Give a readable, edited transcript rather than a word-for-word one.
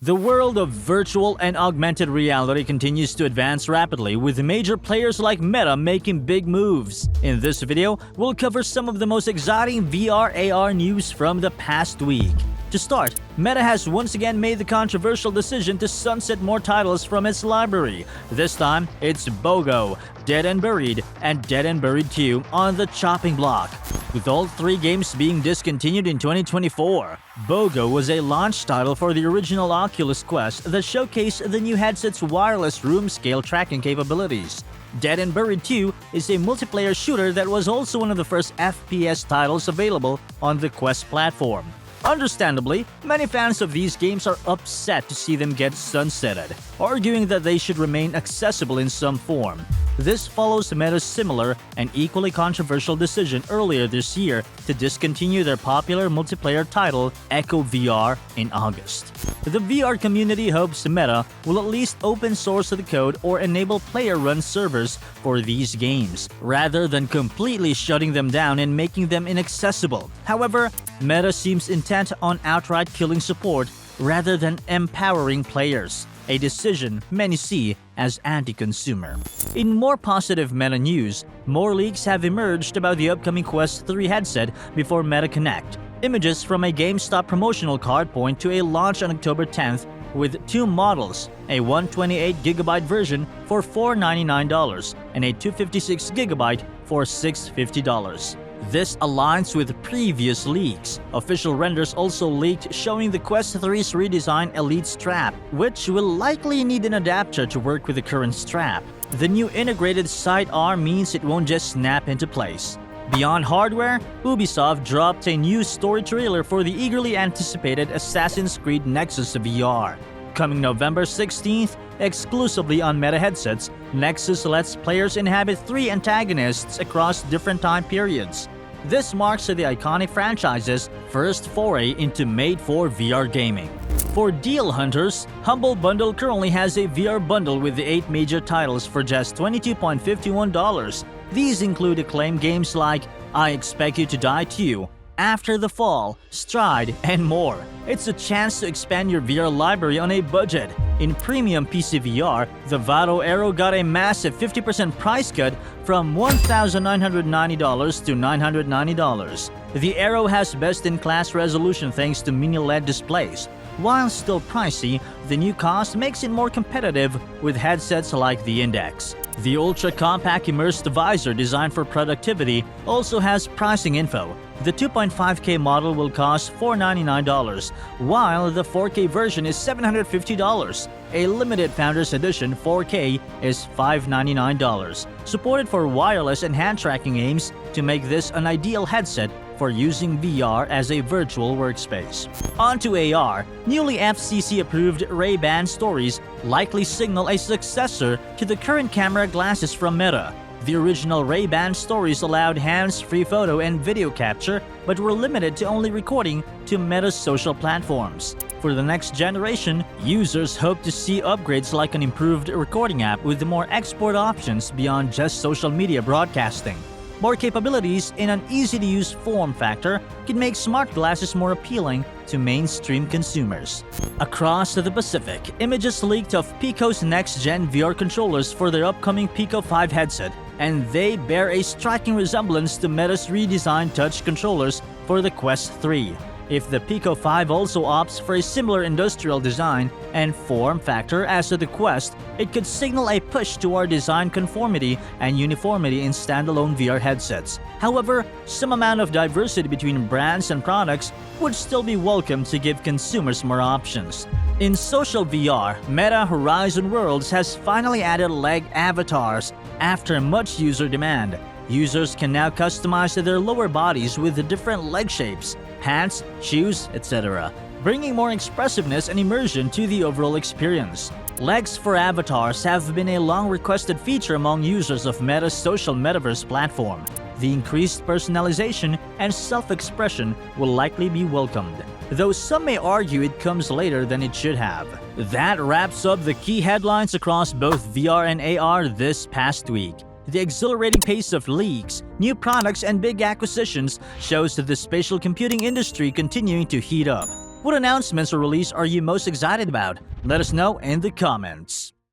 The world of virtual and augmented reality continues to advance rapidly, with major players like Meta making big moves. In this video, we'll cover some of the most exciting VR/AR news from the past week. To start, Meta has once again made the controversial decision to sunset more titles from its library. This time, it's BOGO, Dead and Buried, and Dead and Buried 2 on the chopping block. With all three games being discontinued in 2024, BOGO was a launch title for the original Oculus Quest that showcased the new headset's wireless room-scale tracking capabilities. Dead and Buried 2 is a multiplayer shooter that was also one of the first FPS titles available on the Quest platform. Understandably, many fans of these games are upset to see them get sunsetted, arguing that they should remain accessible in some form. This follows Meta's similar and equally controversial decision earlier this year to discontinue their popular multiplayer title Echo VR in August. The VR community hopes Meta will at least open source the code or enable player-run servers for these games, rather than completely shutting them down and making them inaccessible. However, Meta seems intent on outright killing support rather than empowering players, a decision many see as anti-consumer. In more positive Meta news, more leaks have emerged about the upcoming Quest 3 headset before Meta Connect. Images from a GameStop promotional card point to a launch on October 10th with two models, a 128GB version for $499 and a 256GB for $650. This aligns with previous leaks. Official renders also leaked showing the Quest 3's redesigned Elite strap, which will likely need an adapter to work with the current strap. The new integrated side arm means it won't just snap into place. Beyond hardware, Ubisoft dropped a new story trailer for the eagerly anticipated Assassin's Creed Nexus VR. Coming November 16th, exclusively on Meta headsets, Nexus lets players inhabit three antagonists across different time periods. This marks the iconic franchise's first foray into made-for-VR gaming. For deal hunters, Humble Bundle currently has a VR bundle with the 8 major titles for just $22.51. These include acclaimed games like I Expect You to Die 2, After the Fall, Stride, and more. It's a chance to expand your VR library on a budget. In premium PSVR, the Vado Aero got a massive 50% price cut from $1,990 to $990. The Aero has best-in-class resolution thanks to mini LED displays. While still pricey, the new cost makes it more competitive with headsets like the Index. The ultra-compact immersed visor designed for productivity also has pricing info. The 2.5K model will cost $499, while the 4K version is $750. A limited Founders Edition 4K is $599. Supported for wireless and hand tracking aims to make this an ideal headset for using VR as a virtual workspace. On to AR, newly FCC-approved Ray-Ban Stories likely signal a successor to the current camera glasses from Meta. The original Ray-Ban Stories allowed hands-free photo and video capture, but were limited to only recording to Meta's social platforms. For the next generation, users hope to see upgrades like an improved recording app with more export options beyond just social media broadcasting. More capabilities in an easy-to-use form factor can make smart glasses more appealing to mainstream consumers. Across the Pacific, images leaked of Pico's next-gen VR controllers for their upcoming Pico 5 headset, and they bear a striking resemblance to Meta's redesigned touch controllers for the Quest 3. If the Pico 5 also opts for a similar industrial design and form factor as to the Quest, it could signal a push toward design conformity and uniformity in standalone VR headsets. However, some amount of diversity between brands and products would still be welcome to give consumers more options. In social VR, Meta Horizon Worlds has finally added leg avatars after much user demand. Users can now customize their lower bodies with the different leg shapes, hands, shoes, etc., bringing more expressiveness and immersion to the overall experience. Legs for avatars have been a long-requested feature among users of Meta's social metaverse platform. The increased personalization and self-expression will likely be welcomed, though some may argue it comes later than it should have. That wraps up the key headlines across both VR and AR this past week. The exhilarating pace of leaks, new products, and big acquisitions shows that the spatial computing industry continuing to heat up. What announcements or release are you most excited about? Let us know in the comments.